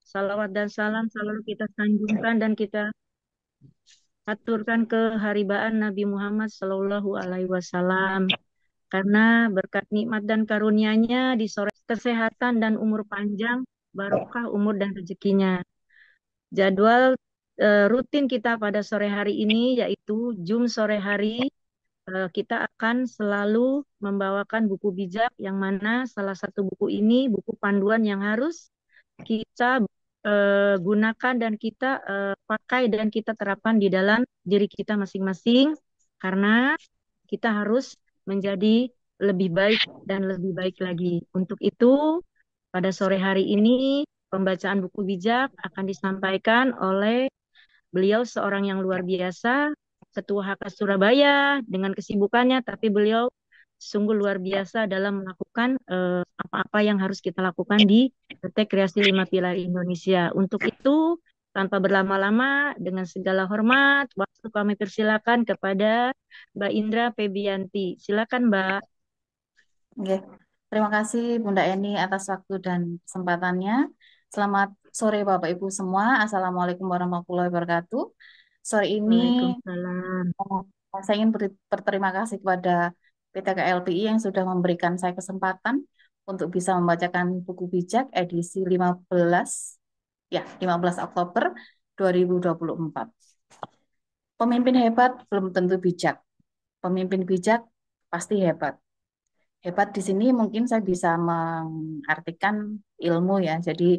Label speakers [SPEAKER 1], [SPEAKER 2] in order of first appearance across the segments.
[SPEAKER 1] Salawat dan salam selalu kita sanjungkan dan kita aturkan ke haribaan Nabi Muhammad Sallallahu Alaihi Wasallam. Karena berkat nikmat dan karunia-Nya di sore kesehatan dan umur panjang, barokah umur dan rezekinya. Jadwal rutin kita pada sore hari ini yaitu sore hari kita akan selalu membawakan buku bijak yang mana salah satu buku ini buku panduan yang harus kita gunakan dan kita pakai dan kita terapkan di dalam diri kita masing-masing karena kita harus menjadi lebih baik dan lebih baik lagi. Untuk itu, pada sore hari ini pembacaan buku bijak akan disampaikan oleh beliau seorang yang luar biasa, Ketua HK Surabaya dengan kesibukannya, tapi beliau sungguh luar biasa dalam melakukan apa-apa yang harus kita lakukan di PT Kreasi Lima Pilar Indonesia. Untuk itu, tanpa berlama-lama, dengan segala hormat, waktu kami persilakan kepada Mbak Indra Febianti. Silakan, Mbak.
[SPEAKER 2] Oke. Terima kasih Bunda Eni atas waktu dan kesempatannya. Selamat sore Bapak Ibu semua. Assalamualaikum warahmatullahi wabarakatuh. Sore ini
[SPEAKER 1] Waalaikumsalam.
[SPEAKER 2] saya ingin berterima kasih kepada PT KLPI yang sudah memberikan saya kesempatan untuk bisa membacakan buku bijak edisi 15, ya 15 Oktober 2024. Pemimpin hebat belum tentu bijak. Pemimpin bijak pasti hebat. Hebat di sini mungkin saya bisa mengartikan ilmu ya. Jadi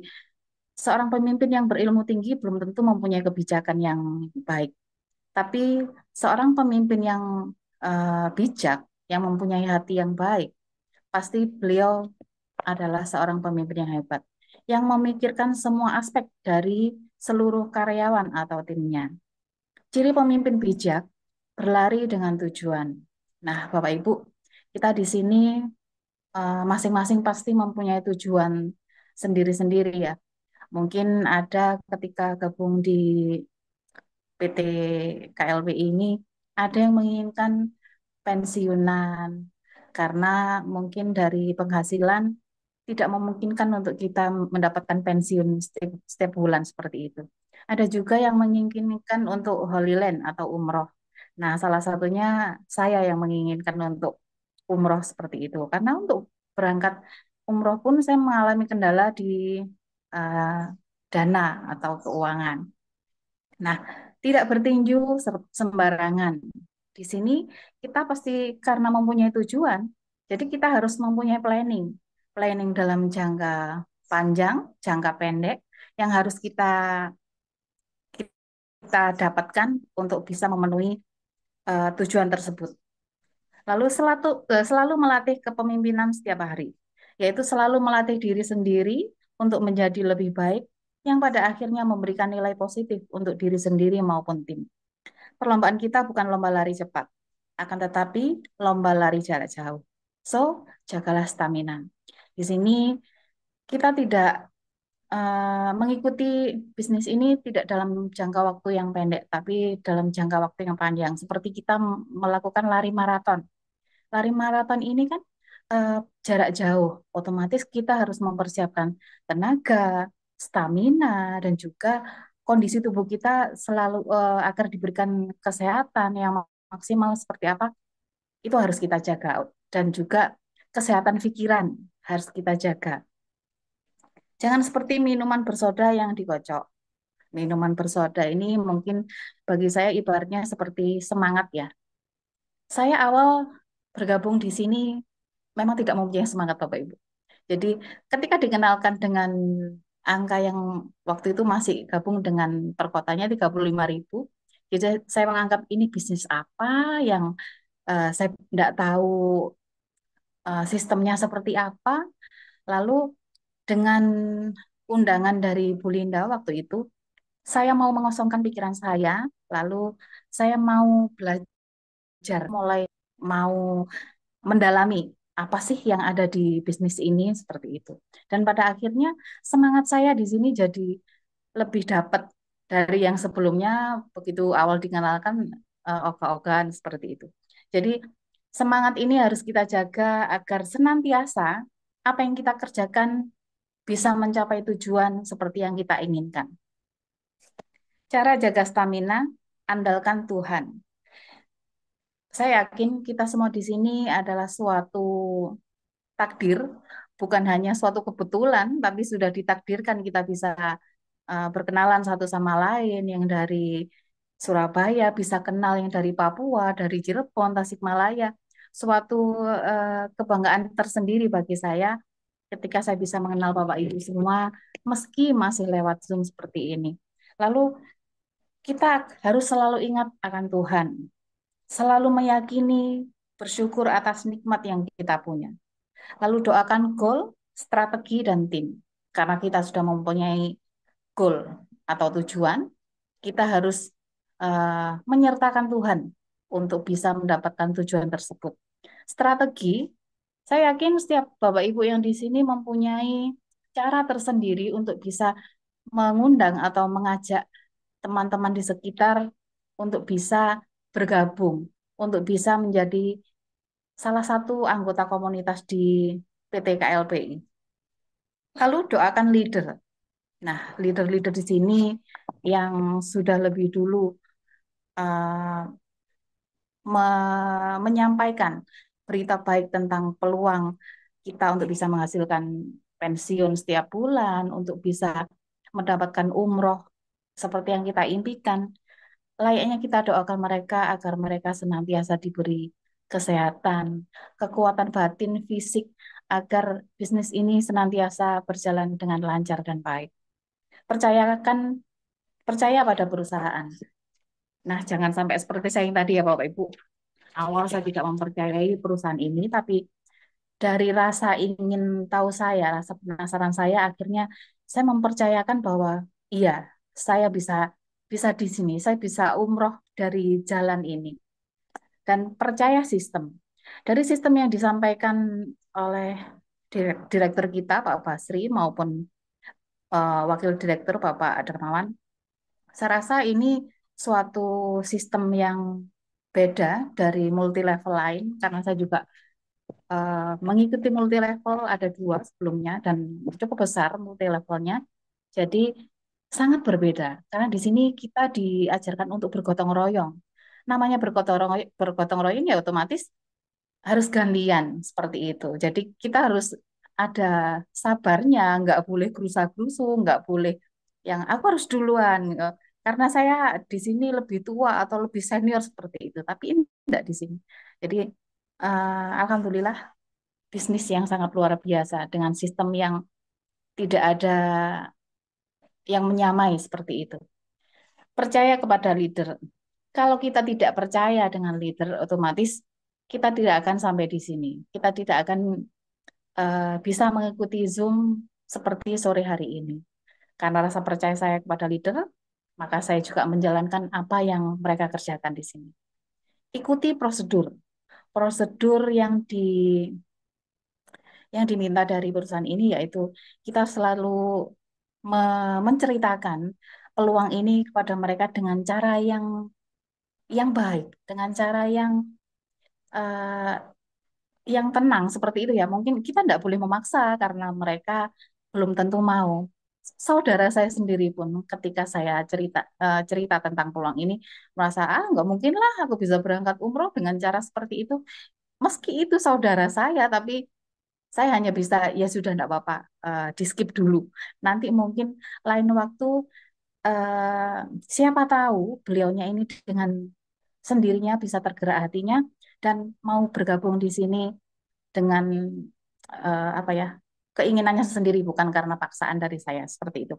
[SPEAKER 2] seorang pemimpin yang berilmu tinggi belum tentu mempunyai kebijakan yang baik. Tapi seorang pemimpin yang bijak, yang mempunyai hati yang baik, pasti beliau adalah seorang pemimpin yang hebat, yang memikirkan semua aspek dari seluruh karyawan atau timnya. Ciri pemimpin bijak berlari dengan tujuan. Nah, Bapak Ibu, kita di sini masing-masing pasti mempunyai tujuan sendiri-sendiri ya. Mungkin ada ketika gabung di PT KLB ini, ada yang menginginkan pensiunan karena mungkin dari penghasilan tidak memungkinkan untuk kita mendapatkan pensiun setiap bulan seperti itu. Ada juga yang menginginkan untuk Holy Land atau umroh. Nah, salah satunya saya yang menginginkan untuk umroh seperti itu. Karena untuk berangkat umroh pun saya mengalami kendala di eh, dana atau keuangan. Nah, tidak bertinju sembarangan. Di sini kita pasti karena mempunyai tujuan, jadi kita harus mempunyai planning. Planning dalam jangka panjang, jangka pendek yang harus kita dapatkan untuk bisa memenuhi tujuan tersebut. Lalu selalu melatih kepemimpinan setiap hari, yaitu selalu melatih diri sendiri untuk menjadi lebih baik yang pada akhirnya memberikan nilai positif untuk diri sendiri maupun tim. Perlombaan kita bukan lomba lari cepat, akan tetapi lomba lari jarak jauh. So, jagalah stamina. Di sini kita tidak mengikuti bisnis ini tidak dalam jangka waktu yang pendek, tapi dalam jangka waktu yang panjang. Seperti kita melakukan lari maraton. Lari maraton ini kan eh, jarak jauh, otomatis kita harus mempersiapkan tenaga, stamina, dan juga kondisi tubuh kita selalu agar diberikan kesehatan yang maksimal seperti apa, itu harus kita jaga. Dan juga kesehatan pikiran harus kita jaga. Jangan seperti minuman bersoda yang dikocok. Minuman bersoda ini mungkin bagi saya ibaratnya seperti semangat ya. Saya awal bergabung di sini memang tidak mempunyai semangat Bapak Ibu. Jadi ketika dikenalkan dengan angka yang waktu itu masih gabung dengan perkotanya 35.000, jadi saya menganggap ini bisnis apa yang saya tidak tahu sistemnya seperti apa. Lalu dengan undangan dari Bu Linda waktu itu, saya mau mengosongkan pikiran saya, lalu saya mau belajar, mulai mau mendalami apa sih yang ada di bisnis ini seperti itu. Dan pada akhirnya semangat saya di sini jadi lebih dapat dari yang sebelumnya begitu awal dikenalkan ogah-ogahan seperti itu. Jadi semangat ini harus kita jaga agar senantiasa apa yang kita kerjakan bisa mencapai tujuan seperti yang kita inginkan. Cara jaga stamina, andalkan Tuhan. Saya yakin kita semua di sini adalah suatu takdir, bukan hanya suatu kebetulan, tapi sudah ditakdirkan kita bisa berkenalan satu sama lain, yang dari Surabaya bisa kenal yang dari Papua, dari Cirebon, Tasikmalaya. Suatu kebanggaan tersendiri bagi saya ketika saya bisa mengenal Bapak Ibu semua, meski masih lewat Zoom seperti ini. Lalu kita harus selalu ingat akan Tuhan, selalu meyakini, bersyukur atas nikmat yang kita punya. Lalu doakan goal, strategi, dan tim. Karena kita sudah mempunyai goal atau tujuan, kita harus menyertakan Tuhan untuk bisa mendapatkan tujuan tersebut. Strategi, saya yakin setiap Bapak Ibu yang di sini mempunyai cara tersendiri untuk bisa mengundang atau mengajak teman-teman di sekitar untuk bisa bergabung, untuk bisa menjadi salah satu anggota komunitas di PT KLPI. Lalu doakan leader. Nah, leader-leader di sini yang sudah lebih dulu uh, menyampaikan berita baik tentang peluang kita untuk bisa menghasilkan pensiun setiap bulan, untuk bisa mendapatkan umroh seperti yang kita impikan. Layaknya kita doakan mereka agar mereka senantiasa diberi kesehatan, kekuatan batin, fisik, agar bisnis ini senantiasa berjalan dengan lancar dan baik. Percayakan, percaya pada perusahaan. Nah, jangan sampai seperti saya yang tadi ya Bapak Ibu. Awal saya tidak mempercayai perusahaan ini, tapi dari rasa ingin tahu saya, rasa penasaran saya, akhirnya saya mempercayakan bahwa iya, saya bisa bisa di sini, saya bisa umroh dari jalan ini dan percaya sistem. Dari sistem yang disampaikan oleh direktur kita Pak Basri maupun wakil direktur Bapak Darmawan, saya rasa ini suatu sistem yang beda dari multi level lain karena saya juga mengikuti multi level ada dua sebelumnya dan cukup besar multi levelnya. Jadi sangat berbeda karena di sini kita diajarkan untuk bergotong royong. Namanya bergotong royong ya otomatis harus gantian seperti itu. Jadi kita harus ada sabarnya, nggak boleh gerusa-gerusu, nggak boleh yang aku harus duluan. Karena saya di sini lebih tua atau lebih senior seperti itu. Tapi ini enggak di sini. Jadi alhamdulillah bisnis yang sangat luar biasa dengan sistem yang tidak ada yang menyamai seperti itu. Percaya kepada leader. Kalau kita tidak percaya dengan leader, otomatis kita tidak akan sampai di sini. Kita tidak akan bisa mengikuti Zoom seperti sore hari ini. Karena rasa percaya saya kepada leader, maka saya juga menjalankan apa yang mereka kerjakan di sini. Ikuti prosedur. Prosedur yang diminta dari perusahaan ini yaitu kita selalu menceritakan peluang ini kepada mereka dengan cara yang baik, dengan cara eh, yang tenang seperti itu ya. Mungkin kita tidak boleh memaksa karena mereka belum tentu mau. Saudara saya sendiri pun ketika saya cerita tentang peluang ini merasa nggak mungkin lah aku bisa berangkat umroh dengan cara seperti itu. Meski itu saudara saya, tapi saya hanya bisa ya sudah enggak apa-apa, di skip dulu. Nanti mungkin lain waktu eh, siapa tahu beliaunya ini dengan sendirinya bisa tergerak hatinya dan mau bergabung di sini dengan apa ya keinginannya sendiri bukan karena paksaan dari saya seperti itu.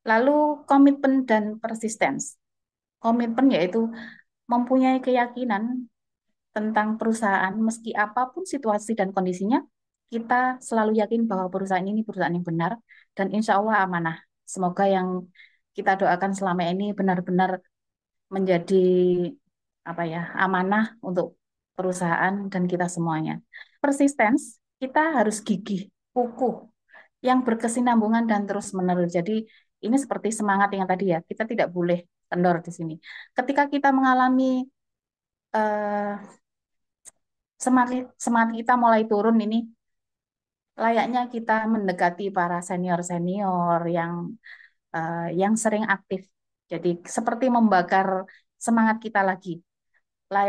[SPEAKER 2] Lalu komitmen dan persistence. Komitmen yaitu mempunyai keyakinan tentang perusahaan meski apapun situasi dan kondisinya, kita selalu yakin bahwa perusahaan ini perusahaan yang benar dan insya Allah amanah. Semoga yang kita doakan selama ini benar-benar menjadi apa ya amanah untuk perusahaan dan kita semuanya. Persistence, kita harus gigih, kukuh, yang berkesinambungan dan terus menerus. Jadi ini seperti semangat yang tadi ya, kita tidak boleh kendor di sini. Ketika kita mengalami eh, semangat semangat kita mulai turun ini, layaknya kita mendekati para senior-senior yang sering aktif. Jadi seperti membakar semangat kita lagi.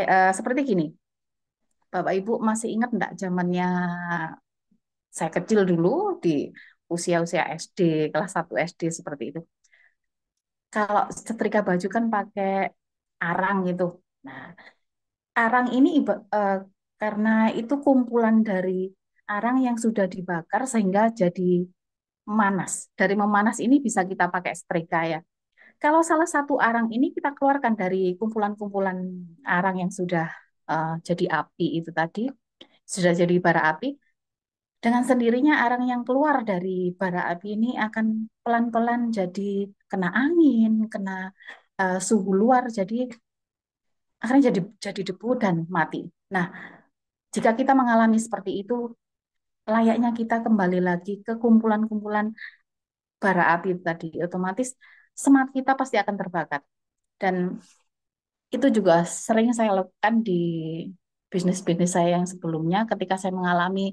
[SPEAKER 2] Seperti gini, Bapak Ibu masih ingat enggak zamannya saya kecil dulu di usia-usia SD, kelas 1 SD seperti itu. Kalau setrika baju kan pakai arang gitu. Nah, arang ini karena itu kumpulan dari arang yang sudah dibakar sehingga jadi memanas. Dari memanas ini bisa kita pakai setrika ya. Kalau salah satu arang ini kita keluarkan dari kumpulan-kumpulan arang yang sudah jadi api itu tadi, sudah jadi bara api, dengan sendirinya arang yang keluar dari bara api ini akan pelan-pelan jadi kena angin, kena suhu luar, jadi akhirnya jadi debu dan mati. Nah, jika kita mengalami seperti itu, layaknya kita kembali lagi ke kumpulan-kumpulan bara api tadi, otomatis semangat kita pasti akan terbakar. Dan itu juga sering saya lakukan di bisnis-bisnis saya yang sebelumnya ketika saya mengalami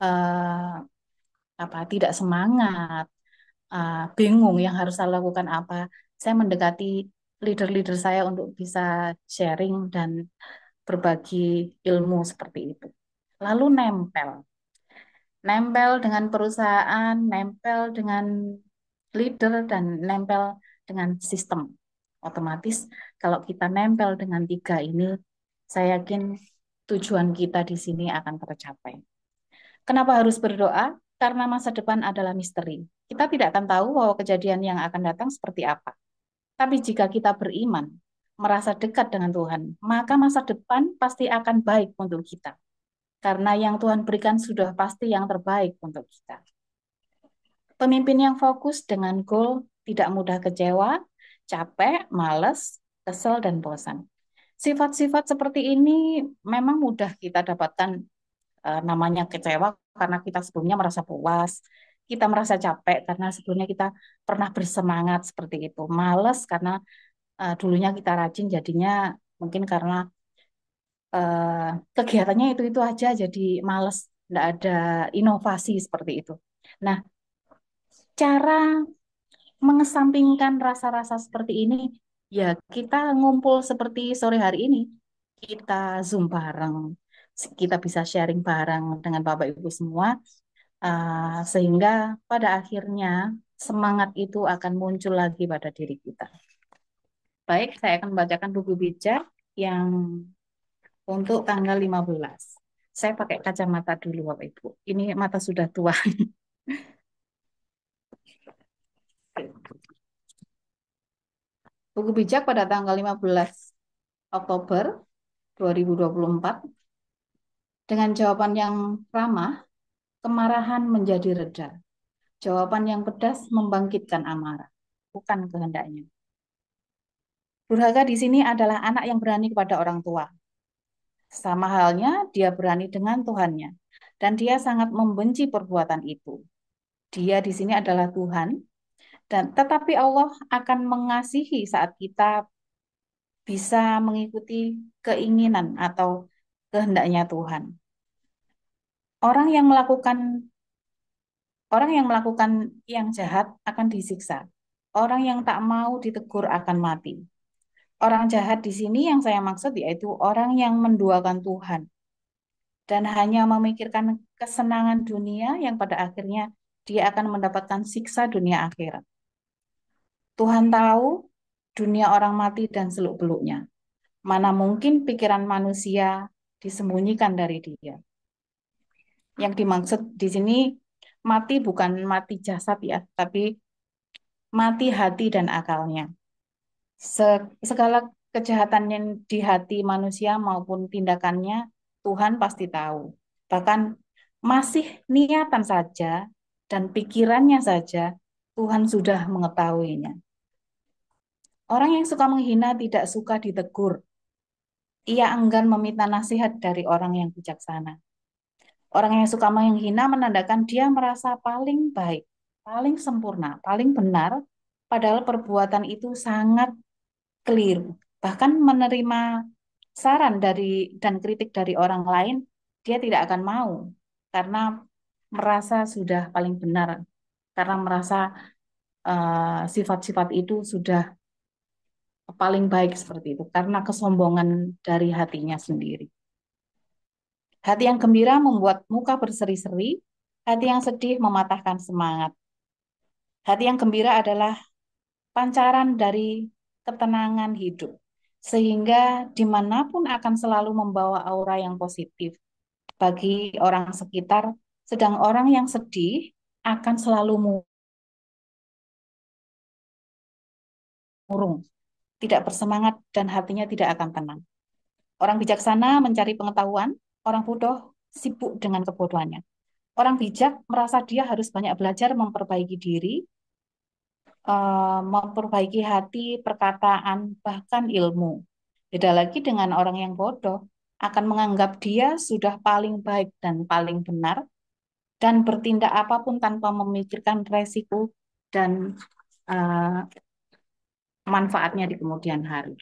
[SPEAKER 2] eh, tidak semangat, bingung yang harus saya lakukan apa. Saya mendekati leader-leader saya untuk bisa sharing dan berbagi ilmu seperti itu. Lalu nempel. Nempel dengan perusahaan, nempel dengan leader, dan nempel dengan sistem. Otomatis kalau kita nempel dengan tiga ini, saya yakin tujuan kita di sini akan tercapai. Kenapa harus berdoa? Karena masa depan adalah misteri. Kita tidak akan tahu bahwa kejadian yang akan datang seperti apa. Tapi jika kita beriman, merasa dekat dengan Tuhan, maka masa depan pasti akan baik untuk kita. Karena yang Tuhan berikan sudah pasti yang terbaik untuk kita. Pemimpin yang fokus dengan goal tidak mudah kecewa, capek, males, kesel, dan bosan. Sifat-sifat seperti ini memang mudah kita dapatkan, namanya kecewa karena kita sebelumnya merasa puas, kita merasa capek karena sebelumnya kita pernah bersemangat seperti itu, males karena dulunya kita rajin jadinya mungkin karena kegiatannya itu aja jadi males, nggak ada inovasi seperti itu. Nah, cara mengesampingkan rasa-rasa seperti ini, ya kita ngumpul seperti sore hari ini, kita Zoom bareng, kita bisa sharing bareng dengan Bapak Ibu semua, sehingga pada akhirnya semangat itu akan muncul lagi pada diri kita. Baik, saya akan membacakan buku bijak yang untuk tanggal 15. Saya pakai kacamata dulu Bapak Ibu. Ini mata sudah tua. Buku bijak pada tanggal 15 Oktober 2024 dengan jawaban yang ramah, kemarahan menjadi reda. Jawaban yang pedas membangkitkan amarah, bukan kehendaknya. Durhaka di sini adalah anak yang berani kepada orang tua. Sama halnya dia berani dengan Tuhannya. Dan dia sangat membenci perbuatan itu. Dia di sini adalah Tuhan, dan tetapi Allah akan mengasihi saat kita bisa mengikuti keinginan atau kehendaknya Tuhan. Orang yang melakukan Orang yang melakukan yang jahat akan disiksa. Orang yang tak mau ditegur akan mati. Orang jahat di sini yang saya maksud yaitu orang yang menduakan Tuhan dan hanya memikirkan kesenangan dunia yang pada akhirnya dia akan mendapatkan siksa dunia akhirat. Tuhan tahu dunia orang mati dan seluk-beluknya. Mana mungkin pikiran manusia disembunyikan dari dia. Yang dimaksud di sini mati bukan mati jasad ya, tapi mati hati dan akalnya. Segala kejahatan yang di hati manusia maupun tindakannya Tuhan pasti tahu. Bahkan masih niatan saja dan pikirannya saja Tuhan sudah mengetahuinya. Orang yang suka menghina tidak suka ditegur. Ia enggan meminta nasihat dari orang yang bijaksana. Orang yang suka menghina menandakan dia merasa paling baik, paling sempurna, paling benar, padahal perbuatan itu sangat keliru. Bahkan menerima saran dari dan kritik dari orang lain, dia tidak akan mau karena merasa sudah paling benar karena merasa sifat-sifat itu sudah paling baik seperti itu karena kesombongan dari hatinya sendiri. Hati yang gembira membuat muka berseri-seri, hati yang sedih mematahkan semangat. Hati yang gembira adalah pancaran dari ketenangan hidup, sehingga dimanapun akan selalu membawa aura yang positif bagi orang sekitar, sedang orang yang sedih akan selalu murung, tidak bersemangat, dan hatinya tidak akan tenang. Orang bijaksana mencari pengetahuan, orang bodoh sibuk dengan kebodohannya. Orang bijak merasa dia harus banyak belajar memperbaiki diri, memperbaiki hati, perkataan, bahkan ilmu. Beda lagi dengan orang yang bodoh, akan menganggap dia sudah paling baik dan paling benar, dan bertindak apapun tanpa memikirkan resiko dan uh, manfaatnya di kemudian hari.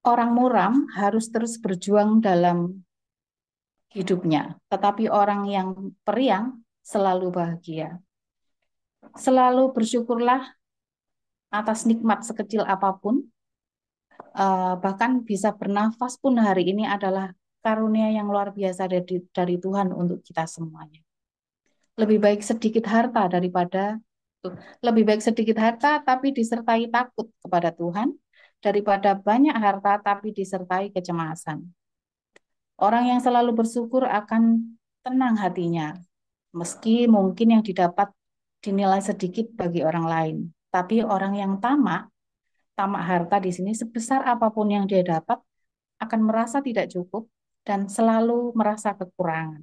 [SPEAKER 2] Orang muram harus terus berjuang dalam hidupnya, tetapi orang yang periang selalu bahagia. Selalu bersyukurlah atas nikmat sekecil apapun, bahkan bisa bernafas pun hari ini adalah karunia yang luar biasa dari Tuhan untuk kita semuanya. Lebih baik sedikit harta daripada lebih baik sedikit harta tapi disertai takut kepada Tuhan daripada banyak harta tapi disertai kecemasan. Orang yang selalu bersyukur akan tenang hatinya, meski mungkin yang didapat dinilai sedikit bagi orang lain. Tapi orang yang tamak, tamak harta di sini sebesar apapun yang dia dapat akan merasa tidak cukup dan selalu merasa kekurangan.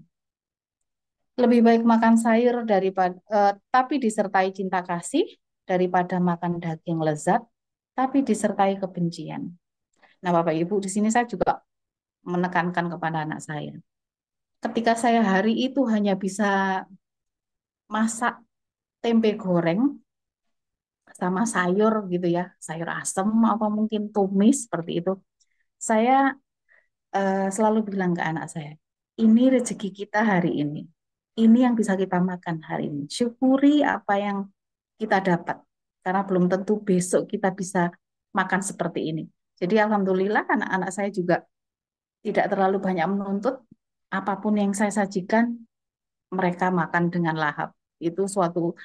[SPEAKER 2] Lebih baik makan sayur daripada tapi disertai cinta kasih daripada makan daging lezat tapi disertai kebencian. Nah, Bapak Ibu, di sini saya juga menekankan kepada anak saya. Ketika saya hari itu hanya bisa masak tempe goreng sama sayur gitu ya, sayur asem apa mungkin tumis seperti itu. Saya selalu bilang ke anak saya, ini rezeki kita hari ini. Ini yang bisa kita makan hari ini. Syukuri apa yang kita dapat. Karena belum tentu besok kita bisa makan seperti ini. Jadi alhamdulillah anak-anak saya juga tidak terlalu banyak menuntut. Apapun yang saya sajikan, mereka makan dengan lahap. Itu suatu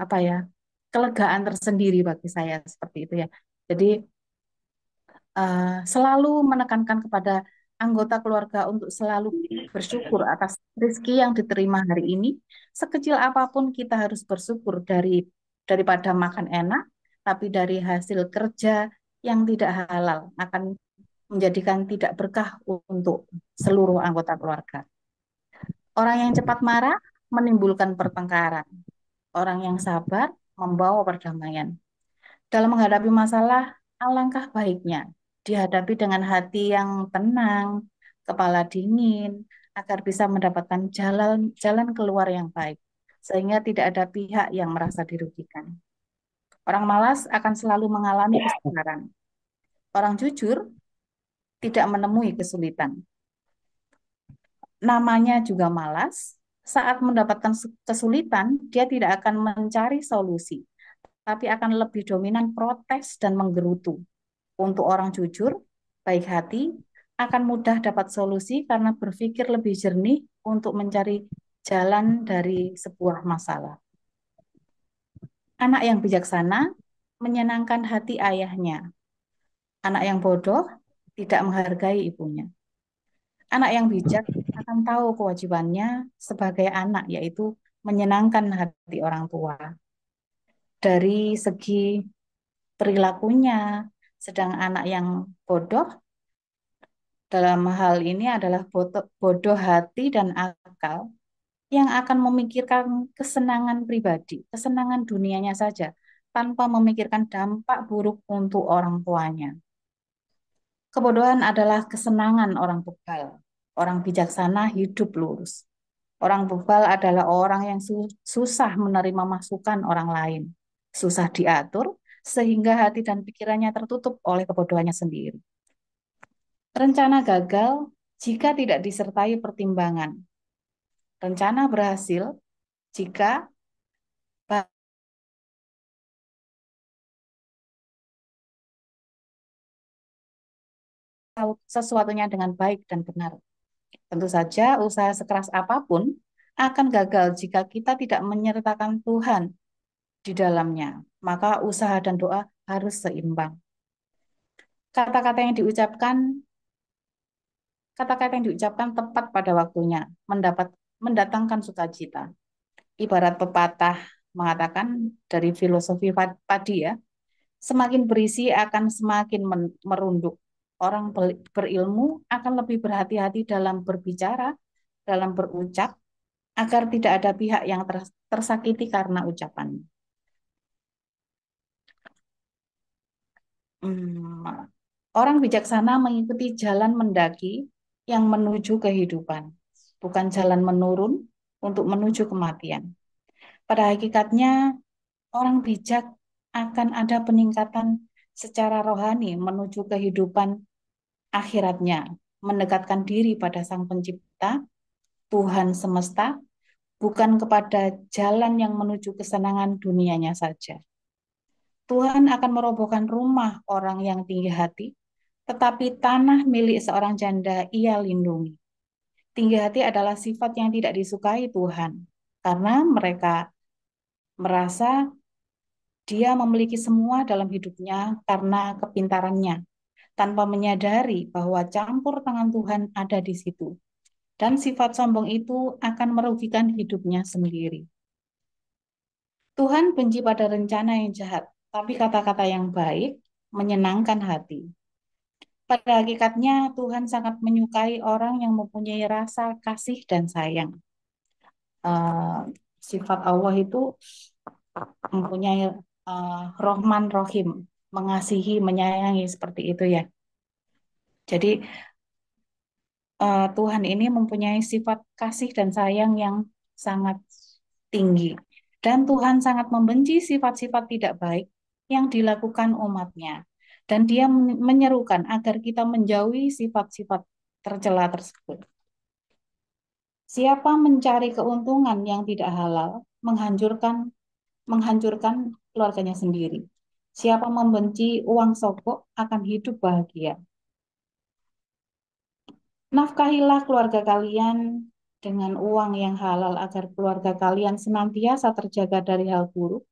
[SPEAKER 2] apa ya, kelegaan tersendiri bagi saya seperti itu ya. Jadi selalu menekankan kepada anggota keluarga untuk selalu bersyukur atas rezeki yang diterima hari ini. Sekecil apapun kita harus bersyukur daripada makan enak, tapi dari hasil kerja yang tidak halal akan menjadikan tidak berkah untuk seluruh anggota keluarga. Orang yang cepat marah menimbulkan pertengkaran. Orang yang sabar membawa perdamaian. Dalam menghadapi masalah, alangkah baiknya dihadapi dengan hati yang tenang, kepala dingin, agar bisa mendapatkan jalan jalan keluar yang baik, sehingga tidak ada pihak yang merasa dirugikan. Orang malas akan selalu mengalami kesulitan. Orang jujur tidak menemui kesulitan. Namanya juga malas, saat mendapatkan kesulitan, dia tidak akan mencari solusi, tapi akan lebih dominan protes dan menggerutu. Untuk orang jujur, baik hati, akan mudah dapat solusi karena berpikir lebih jernih untuk mencari jalan dari sebuah masalah. Anak yang bijaksana menyenangkan hati ayahnya. Anak yang bodoh tidak menghargai ibunya. Anak yang bijak akan tahu kewajibannya sebagai anak, yaitu menyenangkan hati orang tua. Dari segi perilakunya, sedang anak yang bodoh dalam hal ini adalah bodoh hati dan akal yang akan memikirkan kesenangan pribadi, kesenangan dunianya saja, tanpa memikirkan dampak buruk untuk orang tuanya. Kebodohan adalah kesenangan orang bebal. Orang bijaksana hidup lurus. Orang bebal adalah orang yang susah menerima masukan orang lain, susah diatur, sehingga hati dan pikirannya tertutup oleh kebodohannya sendiri. Rencana gagal jika tidak disertai pertimbangan. Rencana berhasil jika sesuatunya dengan baik dan benar. Tentu saja usaha sekeras apapun akan gagal jika kita tidak menyertakan Tuhan di dalamnya. Maka usaha dan doa harus seimbang. Kata-kata yang diucapkan, kata-kata yang diucapkan tepat pada waktunya, mendatangkan sukacita. Ibarat pepatah mengatakan dari filosofi padi ya, semakin berisi akan semakin merunduk. Orang berilmu akan lebih berhati-hati dalam berbicara, dalam berucap, agar tidak ada pihak yang tersakiti karena ucapan. Orang bijaksana mengikuti jalan mendaki yang menuju kehidupan, bukan jalan menurun untuk menuju kematian. Pada hakikatnya, orang bijak akan ada peningkatan secara rohani menuju kehidupan akhiratnya, mendekatkan diri pada Sang Pencipta, Tuhan semesta, bukan kepada jalan yang menuju kesenangan dunianya saja. Tuhan akan merobohkan rumah orang yang tinggi hati, tetapi tanah milik seorang janda ia lindungi. Tinggi hati adalah sifat yang tidak disukai Tuhan, karena mereka merasa dia memiliki semua dalam hidupnya karena kepintarannya, tanpa menyadari bahwa campur tangan Tuhan ada di situ. Dan sifat sombong itu akan merugikan hidupnya sendiri. Tuhan benci pada rencana yang jahat, tapi kata-kata yang baik menyenangkan hati. Pada hakikatnya, Tuhan sangat menyukai orang yang mempunyai rasa kasih dan sayang. Eh, Sifat Allah itu mempunyai Rohman Rohim, mengasihi, menyayangi seperti itu ya. Jadi Tuhan ini mempunyai sifat kasih dan sayang yang sangat tinggi. Dan Tuhan sangat membenci sifat-sifat tidak baik yang dilakukan umatnya. Dan dia menyerukan agar kita menjauhi sifat-sifat tercela tersebut. Siapa mencari keuntungan yang tidak halal, menghancurkan menghancurkan keluarganya sendiri. Siapa membenci uang sogok akan hidup bahagia. Nafkahilah keluarga kalian dengan uang yang halal agar keluarga kalian senantiasa terjaga dari hal buruk,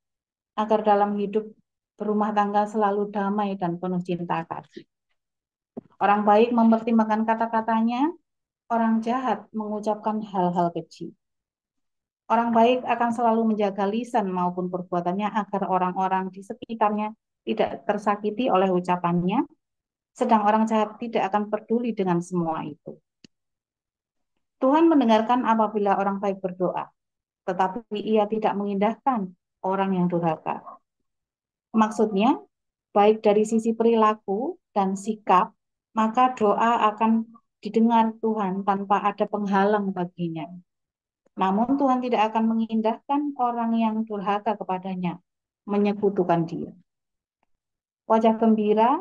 [SPEAKER 2] agar dalam hidup berumah tangga selalu damai dan penuh cinta kasih. Orang baik mempertimbangkan kata-katanya, orang jahat mengucapkan hal-hal keji. Orang baik akan selalu menjaga lisan maupun perbuatannya agar orang-orang di sekitarnya tidak tersakiti oleh ucapannya, sedang orang jahat tidak akan peduli dengan semua itu. Tuhan mendengarkan apabila orang baik berdoa, tetapi ia tidak mengindahkan orang yang durhaka. Maksudnya, baik dari sisi perilaku dan sikap, maka doa akan didengar Tuhan tanpa ada penghalang baginya. Namun Tuhan tidak akan mengindahkan orang yang durhaka kepadanya, menyekutukan dia. Wajah gembira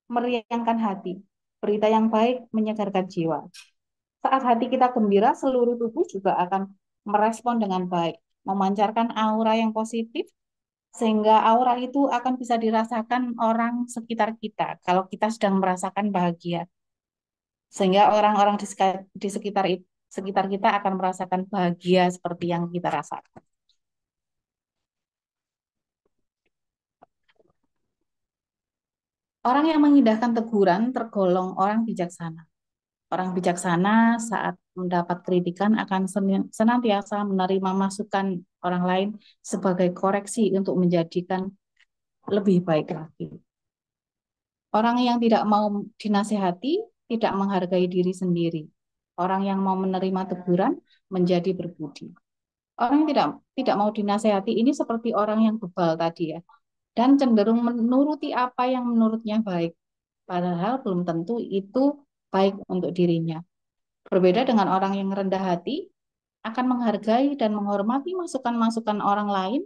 [SPEAKER 2] meriangkan hati. Berita yang baik menyegarkan jiwa. Saat hati kita gembira, seluruh tubuh juga akan merespon dengan baik, memancarkan aura yang positif, sehingga aura itu akan bisa dirasakan orang sekitar kita kalau kita sedang merasakan bahagia. Sehingga orang-orang di sekitar kita akan merasakan bahagia seperti yang kita rasakan. Orang yang mengindahkan teguran tergolong orang bijaksana. Orang bijaksana saat mendapat kritikan akan senantiasa menerima masukan orang lain sebagai koreksi untuk menjadikan lebih baik lagi. Orang yang tidak mau dinasehati tidak menghargai diri sendiri. Orang yang mau menerima teguran menjadi berbudi. Orang yang tidak mau dinasehati ini seperti orang yang bebal tadi ya, dan cenderung menuruti apa yang menurutnya baik, padahal belum tentu itu baik untuk dirinya. Berbeda dengan orang yang rendah hati, akan menghargai dan menghormati masukan-masukan orang lain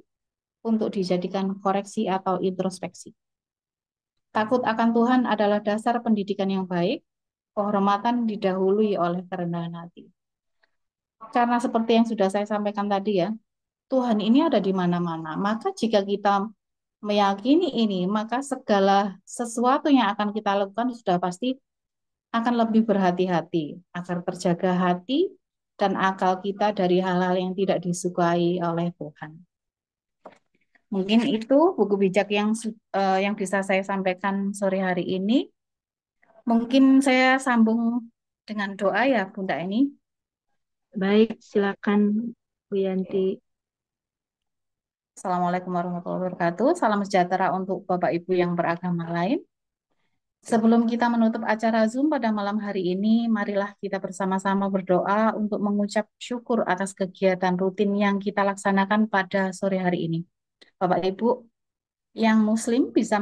[SPEAKER 2] untuk dijadikan koreksi atau introspeksi. Takut akan Tuhan adalah dasar pendidikan yang baik, kehormatan didahului oleh kerendahan hati. Karena seperti yang sudah saya sampaikan tadi ya, Tuhan ini ada di mana-mana. Maka jika kita meyakini ini, maka segala sesuatu yang akan kita lakukan sudah pasti akan lebih berhati-hati agar terjaga hati dan akal kita dari hal-hal yang tidak disukai oleh Tuhan. Mungkin itu buku bijak yang bisa saya sampaikan sore hari ini. Mungkin saya sambung dengan doa ya, Bunda ini.
[SPEAKER 1] Baik, silakan Bu Yanti.
[SPEAKER 2] Assalamualaikum warahmatullahi wabarakatuh. Salam sejahtera untuk Bapak Ibu yang beragama lain. Sebelum kita menutup acara Zoom pada malam hari ini, marilah kita bersama-sama berdoa untuk mengucap syukur atas kegiatan rutin yang kita laksanakan pada sore hari ini. Bapak Ibu yang Muslim bisa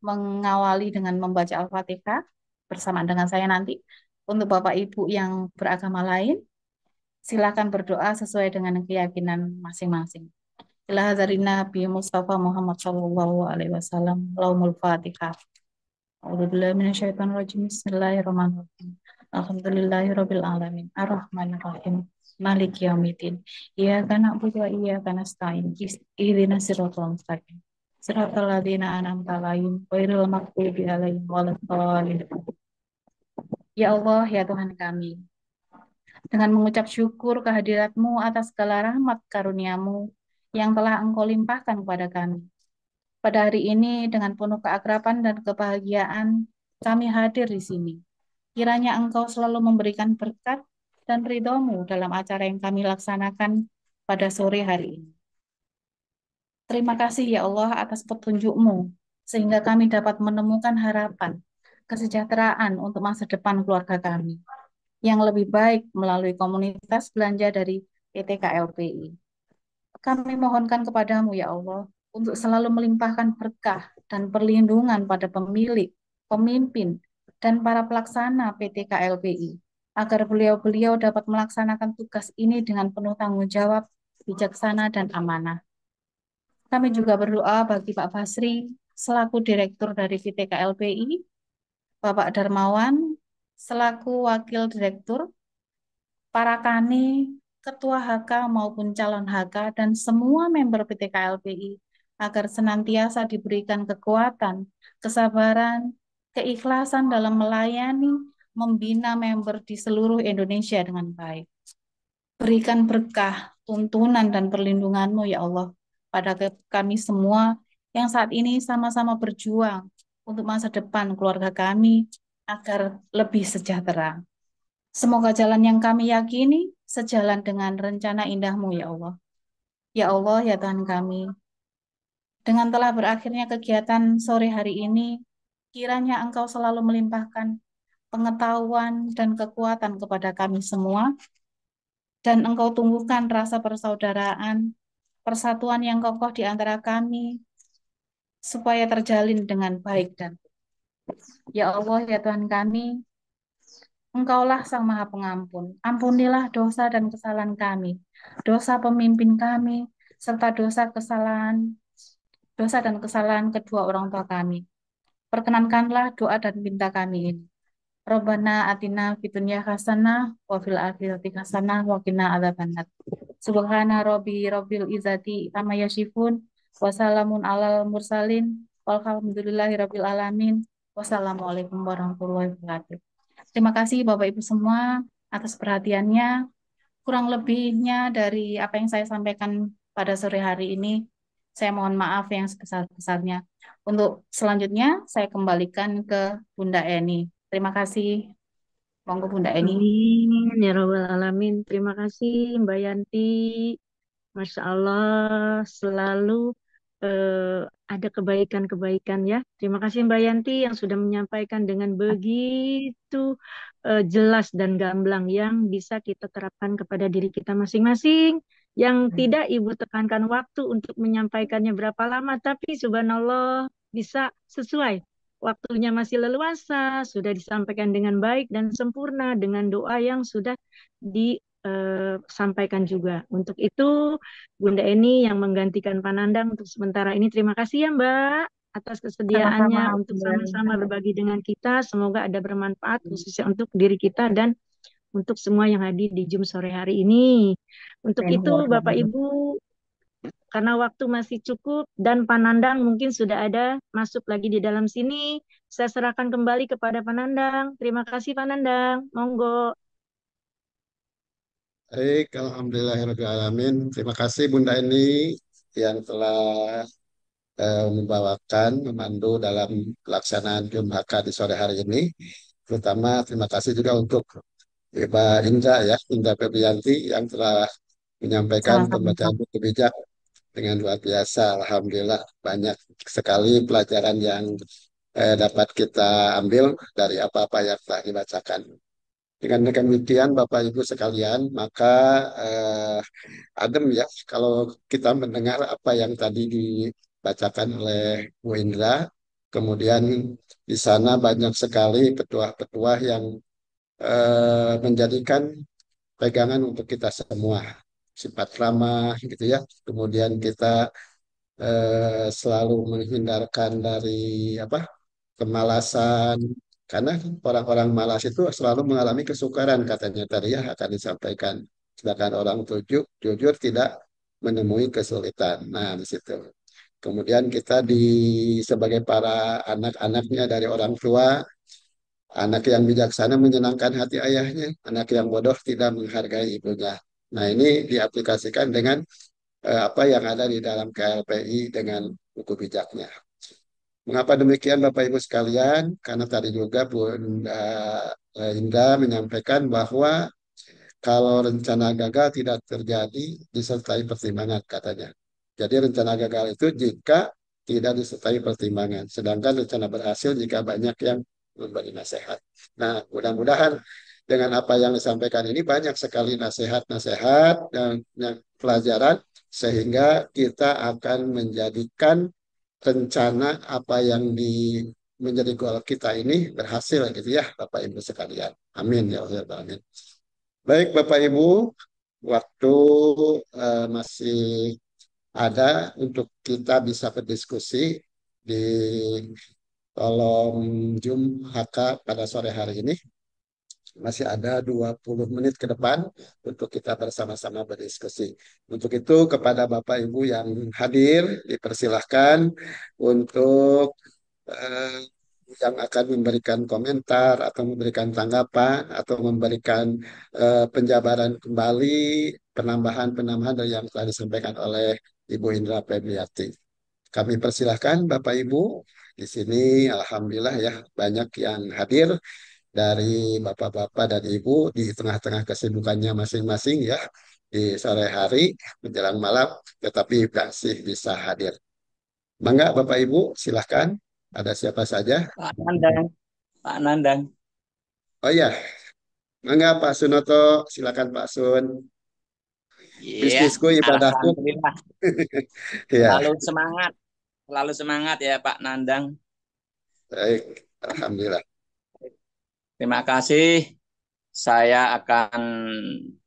[SPEAKER 2] mengawali dengan membaca Al-Fatihah bersama dengan saya nanti. Untuk Bapak Ibu yang beragama lain, silakan berdoa sesuai dengan keyakinan masing-masing. Ila hadzari Nabi Mustafa Muhammad Shallallahu Alaihi Wasallam. Laumul Fatihah. A'udzubillahi minasyaitonirrajim. Bismillahirrahmanirrahim. Alhamdulillahirabbil alamin. Arrahmanirrahim. Maliki yaumiddin. Iyyaka na'budu wa iyyaka nasta'in. Ihdinas siratal mustaqim. Siratal ladzina an'amta 'alaihim ghairil maghdubi 'alaihim waladdallin. Ya Allah, ya Tuhan kami, dengan mengucap syukur kehadirat-Mu atas segala rahmat karunia-Mu yang telah Engkau limpahkan kepada kami. Pada hari ini dengan penuh keakraban dan kebahagiaan kami hadir di sini. Kiranya Engkau selalu memberikan berkat dan ridho-Mu dalam acara yang kami laksanakan pada sore hari ini. Terima kasih ya Allah atas petunjuk-Mu, sehingga kami dapat menemukan harapan, kesejahteraan untuk masa depan keluarga kami, yang lebih baik melalui komunitas belanja dari PT KLPI. Kami mohonkan kepadamu ya Allah, untuk selalu melimpahkan berkah dan perlindungan pada pemilik, pemimpin, dan para pelaksana PT KLPI, agar beliau-beliau dapat melaksanakan tugas ini dengan penuh tanggung jawab, bijaksana, dan amanah. Kami juga berdoa bagi Pak Basri, selaku Direktur dari PT KLPI, Bapak Darmawan, selaku Wakil Direktur, para Kani, Ketua HK maupun calon HK, dan semua member PT KLPI, agar senantiasa diberikan kekuatan, kesabaran, keikhlasan dalam melayani, membina member di seluruh Indonesia dengan baik. Berikan berkah, tuntunan, dan perlindungan-Mu ya Allah pada kami semua yang saat ini sama-sama berjuang untuk masa depan keluarga kami agar lebih sejahtera. Semoga jalan yang kami yakini sejalan dengan rencana indah-Mu ya Allah. Ya Allah, ya Tuhan kami, dengan telah berakhirnya kegiatan sore hari ini, kiranya Engkau selalu melimpahkan pengetahuan dan kekuatan kepada kami semua, dan Engkau tumbuhkan rasa persaudaraan, persatuan yang kokoh di antara kami, supaya terjalin dengan baik. Dan ya Allah, ya Tuhan kami, Engkaulah Sang Maha Pengampun. Ampunilah dosa dan kesalahan kami, dosa pemimpin kami, serta dosa dan kesalahan kedua orang tua kami. Perkenankanlah doa dan minta kami ini. Rabbana atina fid dunya hasanah wa fil akhirati hasanah wa qina adzabannar. Subhana rabbil izzati amma yasifun wa salamun alal mursalin walhamdulillahi rabbil alamin. Wassalamualaikum warahmatullahi wabarakatuh. Terima kasih Bapak Ibu semua atas perhatiannya. Kurang lebihnya dari apa yang saya sampaikan pada sore hari ini, saya mohon maaf yang sebesar-besarnya. Untuk selanjutnya, saya kembalikan ke Bunda Eni. Terima kasih. Monggo Bunda Eni.
[SPEAKER 1] Amin ya Rabbal Alamin. Terima kasih Mbak Yanti. Masya Allah, selalu ada kebaikan-kebaikan ya. Terima kasih Mbak Yanti yang sudah menyampaikan dengan begitu jelas dan gamblang yang bisa kita terapkan kepada diri kita masing-masing. Yang tidak Ibu tekankan waktu untuk menyampaikannya berapa lama, tapi subhanallah bisa sesuai. Waktunya masih leluasa, sudah disampaikan dengan baik dan sempurna dengan doa yang sudah disampaikan juga. Untuk itu, Bunda Eni yang menggantikan Panandang untuk sementara ini. Terima kasih ya Mbak atas
[SPEAKER 2] Sama-sama
[SPEAKER 1] kesediaannya untuk
[SPEAKER 2] Bunda Eni.
[SPEAKER 1] sama-sama berbagi dengan kita. Semoga ada bermanfaat khususnya untuk diri kita dan untuk semua yang hadir di Zoom sore hari ini. Untuk
[SPEAKER 2] Amin,
[SPEAKER 1] itu,
[SPEAKER 2] ya Rabbal
[SPEAKER 1] Bapak
[SPEAKER 2] Alamin.
[SPEAKER 1] Ibu, karena waktu masih cukup dan Panandang mungkin sudah ada masuk lagi di dalam sini, saya serahkan kembali kepada Panandang. Terima kasih Panandang. Monggo.
[SPEAKER 3] Baik, alhamdulillahirrahmanirrahim. Terima kasih Bunda Eni yang telah memandu dalam pelaksanaan Jumhaka di sore hari ini. Terutama terima kasih juga untuk Mbak Indra ya, Indra Febrianti yang telah menyampaikan
[SPEAKER 2] Sama-sama,
[SPEAKER 3] pembacaan
[SPEAKER 2] Pak.
[SPEAKER 3] buku bijak dengan luar biasa. Alhamdulillah banyak sekali pelajaran yang dapat kita ambil dari apa-apa yang telah dibacakan. Dengan demikian, Bapak Ibu sekalian, maka eh, adem ya kalau kita mendengar apa yang tadi dibacakan oleh Bu Indra. Kemudian di sana banyak sekali petuah-petuah yang menjadikan pegangan untuk kita semua. Sifat ramah gitu ya. Kemudian kita selalu menghindarkan dari apa kemalasan, karena orang-orang malas itu selalu mengalami kesukaran katanya tadi ya akan disampaikan. Sedangkan orang jujur tidak menemui kesulitan. Nah, di situ. Kemudian kita sebagai para anak-anaknya dari orang tua, anak yang bijaksana menyenangkan hati ayahnya, anak yang bodoh tidak menghargai ibunya. Nah, ini diaplikasikan dengan apa yang ada di dalam KLPI dengan buku bijaknya. Mengapa demikian Bapak Ibu sekalian? Karena tadi juga Bu Indah menyampaikan bahwa kalau rencana gagal tidak terjadi disertai pertimbangan katanya. Jadi rencana gagal itu jika tidak disertai pertimbangan. Sedangkan rencana berhasil jika banyak yang memberi nasihat. Nah, mudah-mudahan dengan apa yang disampaikan ini banyak sekali nasihat-nasihat dan pelajaran sehingga kita akan menjadikan rencana apa yang menjadi goal kita ini berhasil gitu ya Bapak Ibu sekalian. Amin ya Allah. Amin. Baik Bapak Ibu, waktu masih ada untuk kita bisa berdiskusi di kolom Zoom HK pada sore hari ini. Masih ada 20 menit ke depan untuk kita bersama-sama berdiskusi. Untuk itu kepada Bapak Ibu yang hadir dipersilahkan untuk eh, yang akan memberikan komentar atau memberikan tanggapan atau memberikan penjabaran kembali penambahan-penambahan dari yang telah disampaikan oleh Ibu Indra Febriati. Kami persilahkan Bapak Ibu di sini, alhamdulillah ya banyak yang hadir dari bapak-bapak dan ibu di tengah-tengah kesibukannya masing-masing ya di sore hari menjelang malam, tetapi masih bisa hadir. Mangga Bapak Ibu, silahkan. Ada siapa saja?
[SPEAKER 4] Pak Nandang, Pak Nandang.
[SPEAKER 3] Oh ya, mangga Pak Sunoto, silakan Pak Sun.
[SPEAKER 4] Iya,
[SPEAKER 3] Bisnisku ibadahku.
[SPEAKER 4] alhamdulillah.
[SPEAKER 3] Ya,
[SPEAKER 4] Selalu semangat ya Pak Nandang.
[SPEAKER 3] baik. Alhamdulillah.
[SPEAKER 4] Terima kasih. Saya akan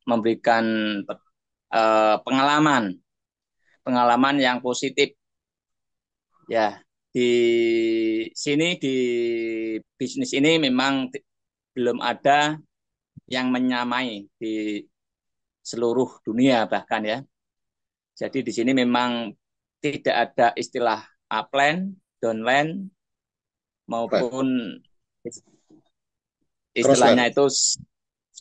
[SPEAKER 4] memberikan pengalaman, pengalaman yang positif. Ya, di sini di bisnis ini memang belum ada yang menyamai di seluruh dunia bahkan ya. Jadi di sini memang tidak ada istilah upland, downland maupun istilahnya
[SPEAKER 3] Crossland.
[SPEAKER 4] itu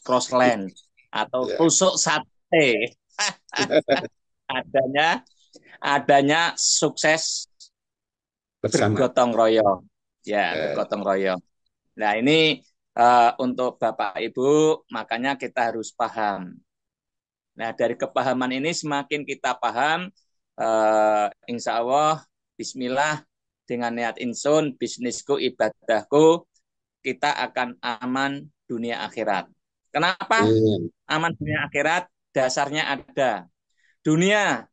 [SPEAKER 4] crossland atau
[SPEAKER 3] Ya.
[SPEAKER 4] tusuk sate. adanya adanya sukses
[SPEAKER 3] Bersama.
[SPEAKER 4] bergotong royong. Ya,
[SPEAKER 3] Eh,
[SPEAKER 4] bergotong royong. Nah, ini untuk Bapak Ibu, makanya kita harus paham. Nah, dari kepahaman ini semakin kita paham, insya Allah, Bismillah, dengan niat insun, bisnisku, ibadahku, kita akan aman dunia akhirat. Kenapa
[SPEAKER 3] amin.
[SPEAKER 4] aman dunia akhirat? Dasarnya ada. Dunia,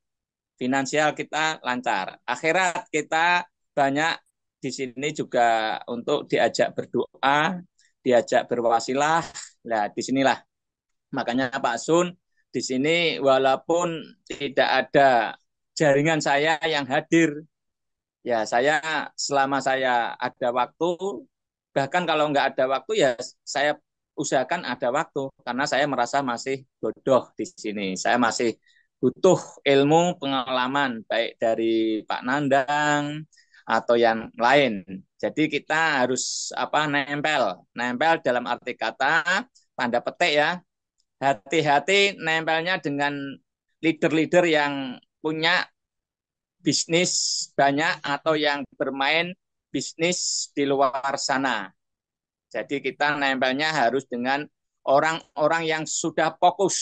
[SPEAKER 4] finansial kita lancar. Akhirat kita banyak di sini juga untuk diajak berdoa, diajak berwasilah. Nah, disinilah. Makanya Pak Sun, di sini walaupun tidak ada jaringan saya yang hadir, ya saya selama saya ada waktu, bahkan kalau nggak ada waktu ya saya usahakan ada waktu karena saya merasa masih bodoh di sini. Saya masih butuh ilmu pengalaman baik dari Pak Nandang atau yang lain. Jadi kita harus nempel dalam arti kata tanda petik ya. Hati-hati nempelnya dengan leader-leader yang punya bisnis banyak atau yang bermain bisnis di luar sana. Jadi kita nempelnya harus dengan orang-orang yang sudah fokus,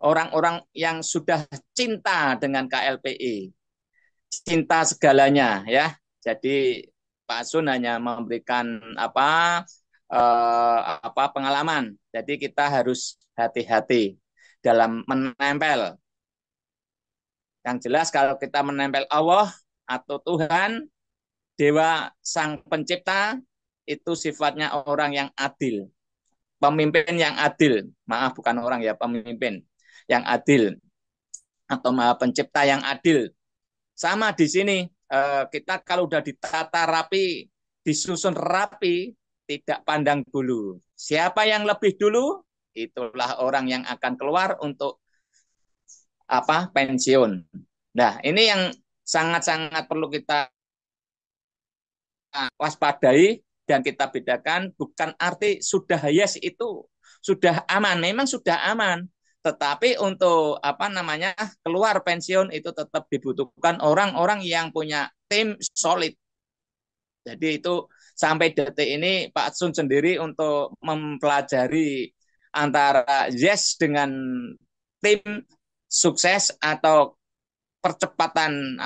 [SPEAKER 4] orang-orang yang sudah cinta dengan KLPI, cinta segalanya ya. Jadi Pak Sun hanya memberikan pengalaman. Jadi kita harus hati-hati dalam menempel. Yang jelas kalau kita menempel Allah atau Tuhan, Dewa Sang Pencipta, itu sifatnya orang yang adil. Pemimpin yang adil. Maaf, bukan orang ya, pemimpin yang adil. Atau Maha Pencipta yang adil. Sama di sini, kita kalau udah ditata rapi, disusun rapi, tidak pandang bulu. Siapa yang lebih dulu, itulah orang yang akan keluar untuk pensiun. Nah, ini yang sangat-sangat perlu kita waspadai dan kita bedakan. Bukan arti sudah yes itu sudah aman, memang sudah aman. Tetapi untuk keluar pensiun itu tetap dibutuhkan orang-orang yang punya tim solid. Jadi itu sampai detik ini Pak Sun sendiri untuk mempelajari antara yes dengan tim sukses atau percepatan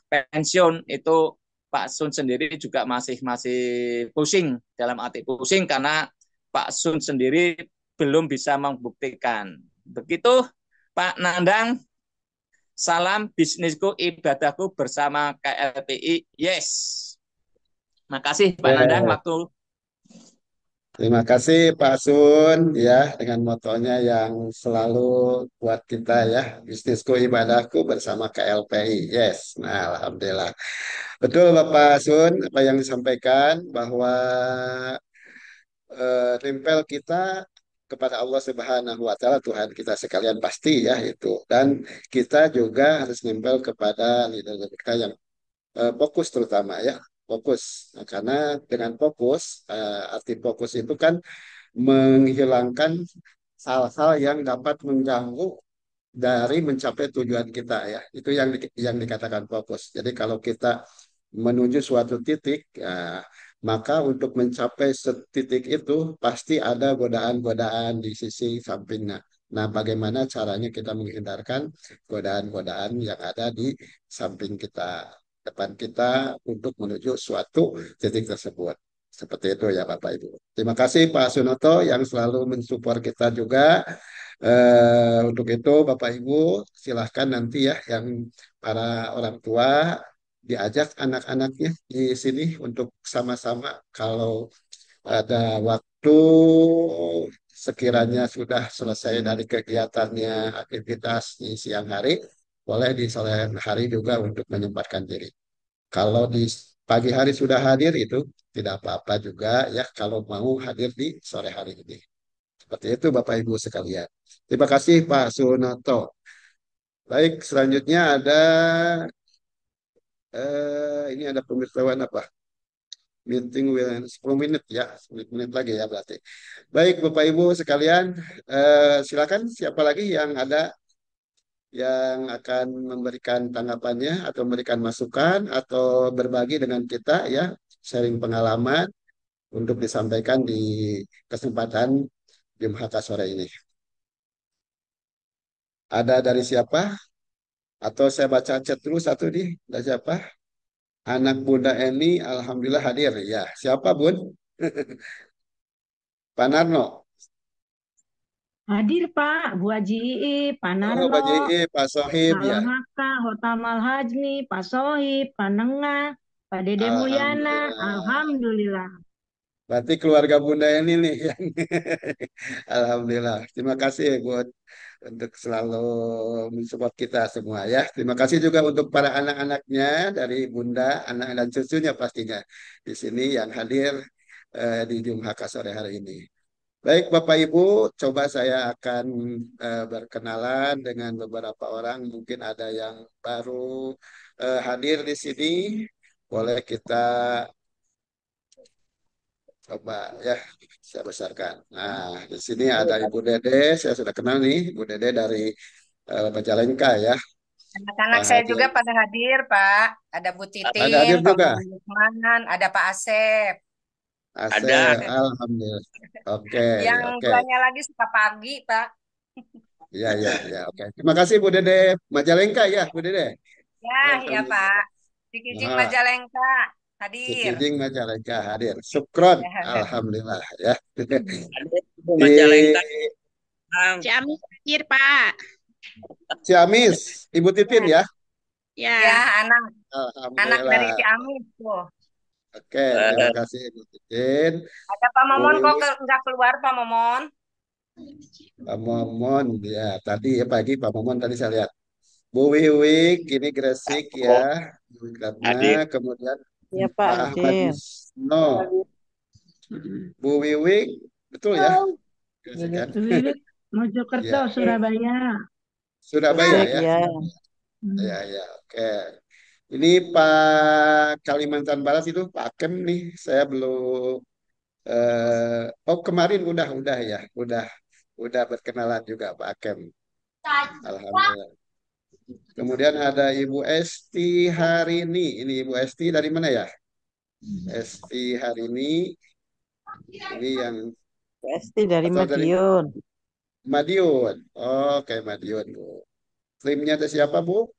[SPEAKER 4] pensiun itu Pak Sun sendiri juga masih pusing, dalam arti pusing karena Pak Sun sendiri belum bisa membuktikan. Begitu Pak Nandang, salam bisnisku ibadahku bersama KLPI. Yes. Makasih Pak Nandang waktu.
[SPEAKER 3] Terima kasih Pak Sun ya dengan motonya yang selalu buat kita ya, bisnisku ibadahku bersama KLPI. Yes, nah alhamdulillah. Betul Bapak Sun apa yang disampaikan bahwa tempel kita kepada Allah Subhanahu wa taala, Tuhan kita sekalian pasti ya itu, dan kita juga harus nempel kepada leader kita yang fokus terutama ya, fokus. Nah, karena dengan fokus, arti fokus itu kan menghilangkan hal-hal yang dapat mengganggu dari mencapai tujuan kita ya. Itu yang dikatakan fokus. Jadi kalau kita menuju suatu titik, ya, maka untuk mencapai titik itu pasti ada godaan-godaan di sisi sampingnya. Nah, bagaimana caranya kita menghindarkan godaan-godaan yang ada di samping kita, depan kita untuk menuju suatu titik tersebut. Seperti itu ya Bapak Ibu. Terima kasih Pak Sunoto yang selalu mensupport kita juga. Untuk itu Bapak Ibu silahkan nanti ya yang para orang tua diajak anak-anaknya di sini untuk sama-sama kalau ada waktu sekiranya sudah selesai dari kegiatannya aktivitas di siang hari, boleh di sore hari juga untuk menyempatkan diri. Kalau di pagi hari sudah hadir itu tidak apa-apa juga ya kalau mau hadir di sore hari ini. Seperti itu Bapak Ibu sekalian. Terima kasih Pak Sunoto. Baik, selanjutnya ada ini ada pemberitahuan apa? Meeting will 10 menit ya, 10 menit lagi ya berarti. Baik Bapak Ibu sekalian, silakan siapa lagi yang ada yang akan memberikan tanggapannya atau memberikan masukan atau berbagi dengan kita ya, sharing pengalaman untuk disampaikan di kesempatan Jumat sore ini. Ada dari siapa? Atau saya baca chat dulu satu nih. Dari siapa? Anak Bunda Eni, alhamdulillah hadir. Ya, siapa Bun? Pak Narno.
[SPEAKER 1] Hadir Pak, Bu Haji, Pak
[SPEAKER 3] Oh,
[SPEAKER 1] Narno,
[SPEAKER 3] Pak JI, Pak Sohib ya.
[SPEAKER 1] Alhaka, Hotamal Hajmi, Pak Sohib, Pak Nengah, Pak Dede Mulyana,
[SPEAKER 3] Alhamdulillah.
[SPEAKER 1] Alhamdulillah.
[SPEAKER 3] Berarti keluarga Bunda Eni nih yang alhamdulillah. Terima kasih buat untuk selalu mensupport kita semua ya. Terima kasih juga untuk para anak-anaknya dari Bunda, anak dan cucunya pastinya di sini yang hadir di Jumhaka sore hari ini. Baik, Bapak Ibu, coba saya akan berkenalan dengan beberapa orang. Mungkin ada yang baru hadir di sini. Boleh kita coba ya, saya besarkan. Nah, di sini ada Ibu Dede. Saya sudah kenal nih, Ibu Dede dari Majalengka ya.
[SPEAKER 5] Anak-anak
[SPEAKER 3] Pak
[SPEAKER 5] saya
[SPEAKER 3] Haji
[SPEAKER 5] juga pada hadir, Pak. Ada Bu
[SPEAKER 3] ada
[SPEAKER 5] Titin,
[SPEAKER 3] hadir
[SPEAKER 5] Pak
[SPEAKER 3] juga.
[SPEAKER 5] Muhammad Lukman, ada Pak Asep.
[SPEAKER 3] Asep, Alhamdulillah. Oke,
[SPEAKER 5] Yang
[SPEAKER 3] oke.
[SPEAKER 5] duanya lagi suka pagi, Pak.
[SPEAKER 3] Ya, ya, ya, oke. Terima kasih Bu Dede. Majalengka ya, Bu Dede.
[SPEAKER 5] Ya, ya Pak.
[SPEAKER 3] Alhamdulillah.
[SPEAKER 5] Di Kijing
[SPEAKER 3] Nah,
[SPEAKER 5] Majalengka
[SPEAKER 3] si
[SPEAKER 5] hadir.
[SPEAKER 3] Kijing Majalengka hadir. Syukron.
[SPEAKER 5] Ya.
[SPEAKER 3] Alhamdulillah ya.
[SPEAKER 4] Ada Ibu
[SPEAKER 3] Di
[SPEAKER 4] Majalengka.
[SPEAKER 6] Ciamis hadir, Pak.
[SPEAKER 3] Ciamis, Ibu Titin ya.
[SPEAKER 6] Ya,
[SPEAKER 5] Ya, anak dari
[SPEAKER 3] Alhamdulillah.
[SPEAKER 5] Ciamis tuh.
[SPEAKER 3] Oke, terima kasih Ibu Titin.
[SPEAKER 5] Ada Pak
[SPEAKER 3] Bu
[SPEAKER 5] Momon kok
[SPEAKER 3] Wiwi,
[SPEAKER 5] nggak keluar, Pak Momon?
[SPEAKER 3] Pak Momon ya. Tadi ya pagi Pak Momon tadi saya lihat. Bu Wiwi, ini Gresik ya. Karena
[SPEAKER 4] Hadir.
[SPEAKER 3] kemudian
[SPEAKER 6] ya Pak
[SPEAKER 3] Pak Ahmad
[SPEAKER 6] hadir.
[SPEAKER 3] Yusno. Bu Wiwi, betul ya? Gresik kan?
[SPEAKER 1] Wiwik, Mojokerto,
[SPEAKER 3] Ya,
[SPEAKER 1] Surabaya.
[SPEAKER 3] Surabaya
[SPEAKER 6] Gresik
[SPEAKER 3] ya.
[SPEAKER 6] ya.
[SPEAKER 3] Ya, ya, oke. Ini Pak Kalimantan Barat itu Pak Akem nih. Saya belum. Oh kemarin udah ya, udah berkenalan juga Pak Akem. Alhamdulillah. Kemudian ada Ibu Esti Harini. Ini Ibu Esti dari mana ya? Esti Harini. Ini yang
[SPEAKER 6] Pasti dari
[SPEAKER 3] atau dari
[SPEAKER 6] Madiun.
[SPEAKER 3] Madiun. Oke, Madiun, Bu. Timnya itu siapa, Bu?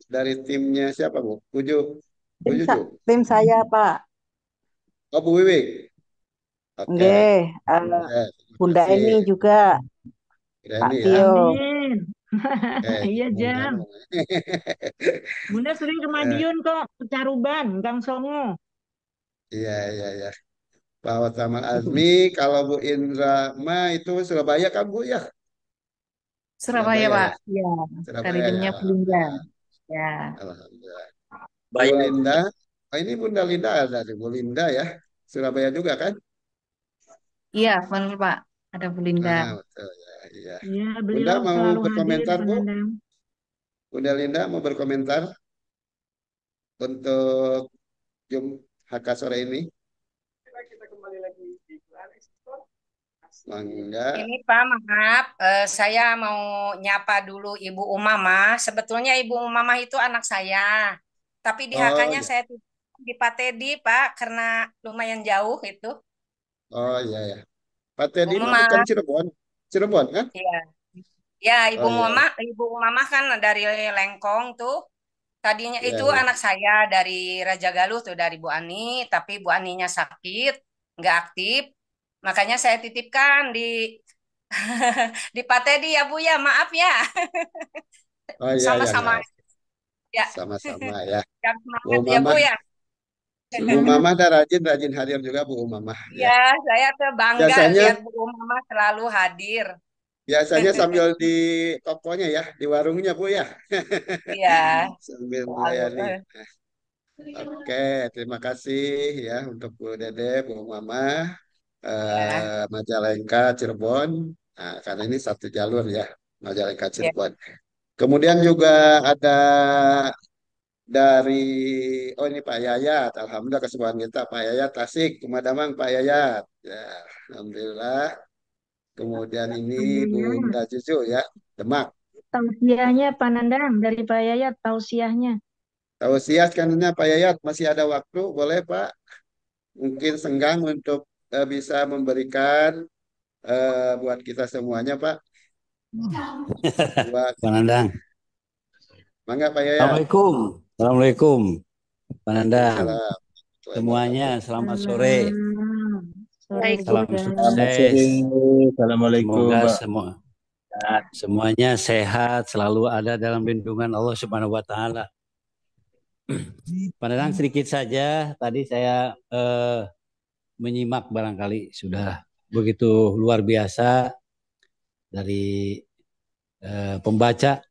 [SPEAKER 3] Dari timnya siapa, Bu? Bu
[SPEAKER 6] Tim,
[SPEAKER 3] Juju.
[SPEAKER 6] tim saya, Pak.
[SPEAKER 3] Oh, Bu Wiwi. Oke.
[SPEAKER 6] Nggih,
[SPEAKER 3] Ya, terima
[SPEAKER 6] Bunda
[SPEAKER 3] kasih.
[SPEAKER 6] Eni juga, Pak
[SPEAKER 3] Berani ya.
[SPEAKER 6] Tio.
[SPEAKER 1] Amin.
[SPEAKER 3] Oke,
[SPEAKER 1] Iya,
[SPEAKER 3] mudah
[SPEAKER 1] Jam. Bunda sering ke
[SPEAKER 3] Eh,
[SPEAKER 1] Madiun kok, ke Caruban, Gang Songo.
[SPEAKER 3] Iya, iya, iya. Pak Taman Azmi, kalau Bu Indra mah itu Surabaya kan Bu ya?
[SPEAKER 2] Surabaya,
[SPEAKER 3] Surabaya
[SPEAKER 2] Pak.
[SPEAKER 3] ya?
[SPEAKER 2] Ya, dari
[SPEAKER 3] Surabaya ya,
[SPEAKER 2] timnya Belinda.
[SPEAKER 3] Alhamdulillah.
[SPEAKER 2] Ya.
[SPEAKER 3] Alhamdulillah. Bu
[SPEAKER 4] Bayar.
[SPEAKER 3] Linda, oh ini Bunda Linda ada di Bu Linda ya? Surabaya juga kan?
[SPEAKER 2] Iya, benar, Pak. Ada Belinda.
[SPEAKER 3] Betul ya, iya.
[SPEAKER 1] Ya,
[SPEAKER 3] Bunda
[SPEAKER 1] beliau
[SPEAKER 3] mau
[SPEAKER 1] selalu hadir,
[SPEAKER 3] berkomentar Bu?
[SPEAKER 1] Panandang.
[SPEAKER 3] Bunda Linda mau berkomentar untuk HK sore ini? Mangga.
[SPEAKER 5] Ini Pak, maaf, saya mau nyapa dulu Ibu Umamah. Sebetulnya Ibu Umamah itu anak saya, tapi di
[SPEAKER 3] Oh
[SPEAKER 5] HK-nya
[SPEAKER 3] ya,
[SPEAKER 5] saya titip di Pak Teddy, Pak, karena lumayan jauh itu.
[SPEAKER 3] oh iya ya. Pak Teddy
[SPEAKER 5] Ibu
[SPEAKER 3] mah bukan
[SPEAKER 5] Umamah,
[SPEAKER 3] Cirebon, Cirebon kan?
[SPEAKER 5] ya. Ya, Ibu
[SPEAKER 3] Oh iya,
[SPEAKER 5] Umamah, Ibu Umamah kan dari Lengkong tuh. Tadinya
[SPEAKER 3] iya
[SPEAKER 5] itu
[SPEAKER 3] iya.
[SPEAKER 5] anak saya dari Raja Galuh tuh dari Bu Ani, tapi Bu Aninya sakit, nggak aktif. Makanya saya titipkan di di Pak Teddy ya Bu ya, maaf ya.
[SPEAKER 3] Oh iya iya
[SPEAKER 5] Sama-sama
[SPEAKER 3] nggak
[SPEAKER 5] ya.
[SPEAKER 3] sama-sama ya.
[SPEAKER 5] Yang
[SPEAKER 3] Bu
[SPEAKER 5] semangat ya Bu
[SPEAKER 3] Mamah,
[SPEAKER 5] ya.
[SPEAKER 3] Bu Mamah dah rajin rajin hadir juga Bu Mamah
[SPEAKER 5] Iya,
[SPEAKER 3] ya.
[SPEAKER 5] saya tuh bangga lihat
[SPEAKER 3] Biasanya
[SPEAKER 5] Bu Mama selalu hadir.
[SPEAKER 3] biasanya sambil di tokonya ya, di warungnya Bu ya,
[SPEAKER 5] Iya,
[SPEAKER 3] sambil
[SPEAKER 5] selalu.
[SPEAKER 3] melayani. Oke, terima kasih ya untuk Bu Dede, Bu Mamah,
[SPEAKER 5] Ya,
[SPEAKER 3] Majalengka, Cirebon. Nah, karena ini satu jalur ya, Majalengka,
[SPEAKER 5] ya.
[SPEAKER 3] Cirebon. Kemudian juga ada dari oh ini Pak Yayat, alhamdulillah kesemuan kita Pak Yayat Tasik, Kumadamang Pak Yayat. Ya, alhamdulillah. Kemudian ini
[SPEAKER 1] Alhamdulillah.
[SPEAKER 3] Bunda Cucu ya, Demak.
[SPEAKER 1] Tausiahnya Panandang dari Pak Yayat, tausiahnya.
[SPEAKER 3] Tausiah karena Pak Yayat masih ada waktu, boleh Pak? Mungkin senggang untuk bisa memberikan buat kita semuanya Pak. Buat
[SPEAKER 7] Pak Nandang.
[SPEAKER 3] mangga Pak Yayat.
[SPEAKER 7] Assalamualaikum. Assalamualaikum, Pak Nandang.
[SPEAKER 3] Waalaikumsalam.
[SPEAKER 7] Semuanya selamat sore.
[SPEAKER 1] Salam. Sore
[SPEAKER 7] Salam
[SPEAKER 1] juga.
[SPEAKER 8] Selamat sore.
[SPEAKER 7] sukses.
[SPEAKER 8] Assalamualaikum,
[SPEAKER 7] Semoga
[SPEAKER 8] Pak.
[SPEAKER 7] semuanya sehat, selalu ada dalam lindungan Allah Subhanahu wa taala. Pak Nandang, sedikit saja tadi saya menyimak barangkali sudah begitu luar biasa dari pembaca,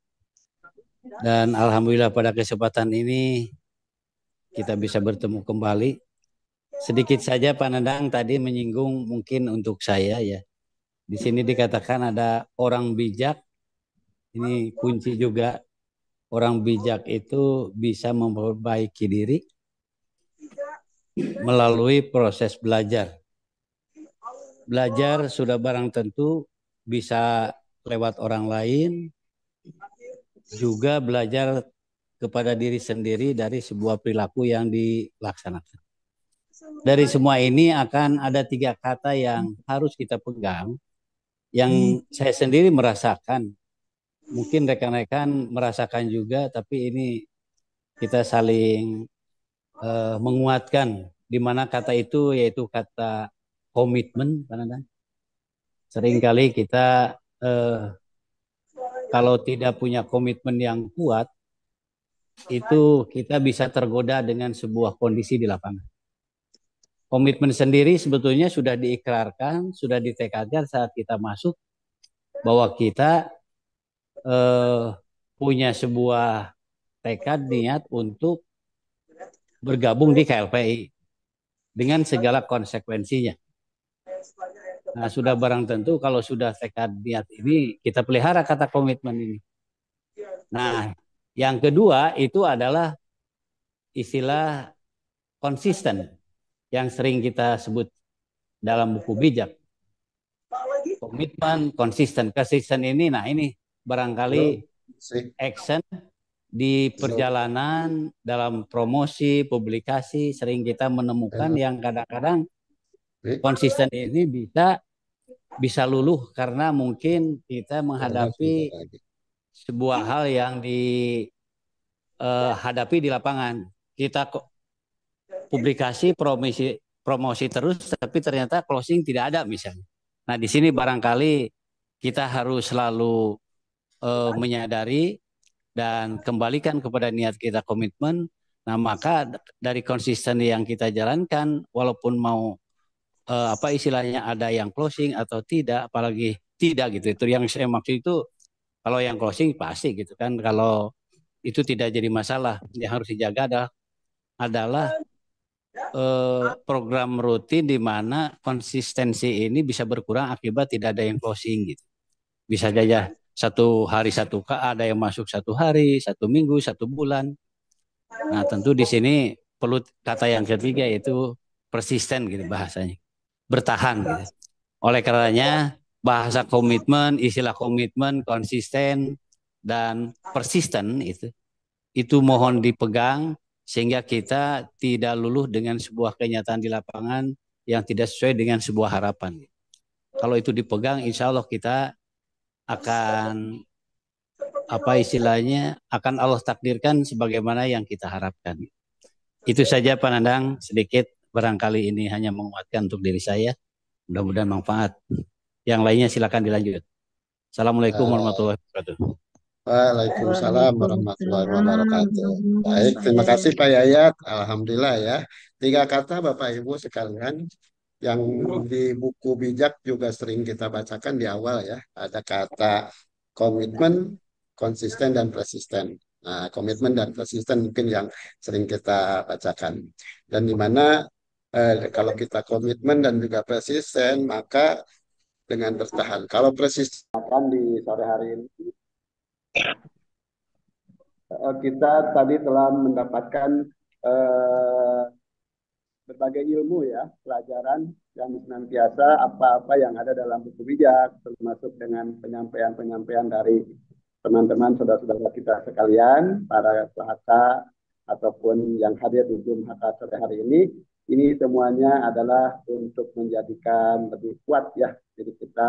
[SPEAKER 7] dan alhamdulillah pada kesempatan ini kita bisa bertemu kembali sedikit saja Pak Nandang tadi menyinggung mungkin untuk saya ya. Di sini dikatakan ada orang bijak, ini kunci juga. Orang bijak itu bisa memperbaiki diri melalui proses belajar. Belajar sudah barang tentu bisa lewat orang lain, juga belajar kepada diri sendiri dari sebuah perilaku yang dilaksanakan. Dari semua ini akan ada 3 kata yang harus kita pegang, yang saya sendiri merasakan. Mungkin rekan-rekan merasakan juga, tapi ini kita saling menguatkan, di mana kata itu yaitu kata komitmen. Seringkali kita kalau tidak punya komitmen yang kuat, itu kita bisa tergoda dengan sebuah kondisi di lapangan. Komitmen sendiri sebetulnya sudah diikrarkan, sudah ditekadkan saat kita masuk, bahwa kita punya sebuah tekad niat untuk bergabung di KLPI dengan segala konsekuensinya. Nah, sudah barang tentu kalau sudah tekad niat ini, kita pelihara kata komitmen ini. Nah, yang kedua itu adalah istilah konsisten yang sering kita sebut dalam buku bijak. Komitmen, konsisten. Konsisten ini, nah ini barangkali action di perjalanan, dalam promosi, publikasi, sering kita menemukan yang kadang-kadang konsisten ini bisa luluh karena mungkin kita menghadapi sebuah hal yang dihadapi di lapangan. Kita publikasi, promosi terus, tapi ternyata closing tidak ada misalnya. Nah, di sini barangkali kita harus selalu menyadari dan kembalikan kepada niat kita komitmen. Nah, maka dari konsisten yang kita jalankan, walaupun mau apa istilahnya ada yang closing atau tidak, apalagi tidak gitu. Itu yang saya maksud itu, kalau yang closing pasti gitu kan. Kalau itu tidak jadi masalah. Yang harus dijaga adalah program rutin di mana konsistensi ini bisa berkurang akibat tidak ada yang closing gitu. Bisa saja 1 hari 1 ada yang masuk 1 hari, 1 minggu, 1 bulan. Nah, tentu di sini perlu kata yang ketiga yaitu persisten gitu bahasanya. Bertahan gitu. Oleh karenanya bahasa komitmen, istilah komitmen, konsisten dan persisten itu mohon dipegang sehingga kita tidak luluh dengan sebuah kenyataan di lapangan yang tidak sesuai dengan sebuah harapan. Kalau itu dipegang, insya Allah kita akan apa istilahnya akan Allah takdirkan sebagaimana yang kita harapkan. Itu saja Pak Nandang, sedikit barangkali ini hanya menguatkan untuk diri saya. Mudah-mudahan manfaat. Yang lainnya silakan dilanjut. Assalamualaikum warahmatullahi wabarakatuh.
[SPEAKER 3] Waalaikumsalam warahmatullahi wabarakatuh. Baik, terima kasih Pak Yayat. Alhamdulillah ya. 3 kata Bapak Ibu sekalian yang di buku bijak juga sering kita bacakan di awal ya. Ada kata komitmen, konsisten, dan persisten. Nah, komitmen dan persisten mungkin yang sering kita bacakan. Dan di mana kalau kita komitmen dan juga persisten, maka dengan bertahan. Kalau persisten akan di sore hari ini kita tadi telah mendapatkan berbagai ilmu ya, pelajaran yang senantiasa apa-apa yang ada dalam buku bijak, termasuk dengan penyampaian-penyampaian dari teman-teman saudara-saudara kita sekalian, para PHK ataupun yang hadir di Zoom HK sore hari ini semuanya adalah untuk menjadikan lebih kuat ya, jadi kita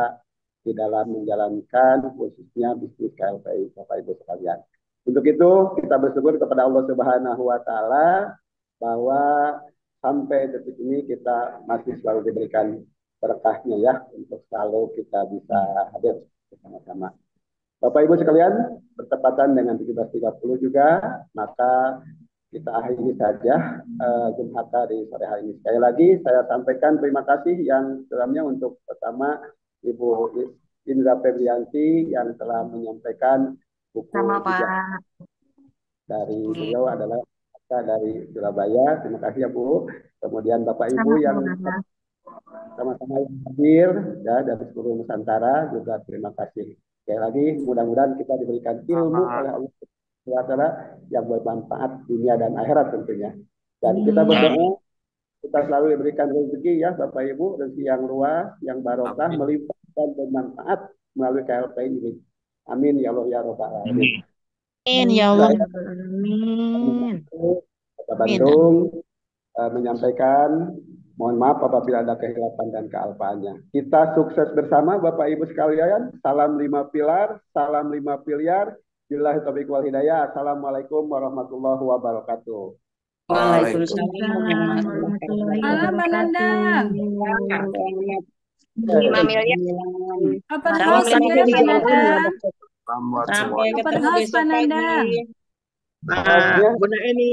[SPEAKER 3] di dalam menjalankan khususnya bisnis KLPI Bapak Ibu sekalian. Untuk itu kita bersyukur kepada Allah Subhanahu wa taala bahwa sampai detik ini kita masih selalu diberikan berkahnya ya untuk selalu kita bisa hadir bersama-sama. Bapak Ibu sekalian, bertepatan dengan 17.30 juga, maka kita akhiri saja Jum'at di sore hari ini. Sekali lagi saya sampaikan terima kasih yang dalamnya untuk pertama Ibu Indra Febrianti yang telah menyampaikan buku dari beliau adalah dari Surabaya. Terima kasih ya Bu. Kemudian Bapak Ibu yang
[SPEAKER 1] Sama-sama.
[SPEAKER 3] sama-sama yang hadir ya dari seluruh Nusantara juga terima kasih. Sekali lagi mudah-mudahan kita diberikan ilmu oleh Allah Subhanahu wa Ta'ala yang bermanfaat dunia dan akhirat tentunya. Dan kita berdoa kita selalu diberikan rezeki ya Bapak Ibu, rezeki yang luas, yang barokah, melimpah dan bermanfaat melalui KLP ini. Amin ya Allah ya Rabbal alamin.
[SPEAKER 6] Amin ya Allah.
[SPEAKER 1] Amin.
[SPEAKER 3] Kota Bandung menyampaikan mohon maaf apabila ada kehilapan dan kealpaannya. Kita sukses bersama Bapak Ibu sekalian. Salam 5 pilar, salam 5 miliar. Billahi taufiq wal hidayah. Assalamualaikum warahmatullahi wabarakatuh.
[SPEAKER 1] Waalaikumsalam warahmatullahi
[SPEAKER 9] Halo, Mbak Nanda.
[SPEAKER 1] wabarakatuh.
[SPEAKER 5] 5 miliar.
[SPEAKER 9] Open
[SPEAKER 5] Salam
[SPEAKER 9] house ya,
[SPEAKER 5] 5
[SPEAKER 9] Mbak
[SPEAKER 5] miliar.
[SPEAKER 9] Nanda.
[SPEAKER 10] Selamat
[SPEAKER 5] Sampai
[SPEAKER 9] Open
[SPEAKER 5] ketemu
[SPEAKER 9] house,
[SPEAKER 5] besok
[SPEAKER 9] Mbak Nanda.
[SPEAKER 5] pagi.
[SPEAKER 3] Hostnya
[SPEAKER 10] Bunda Eni.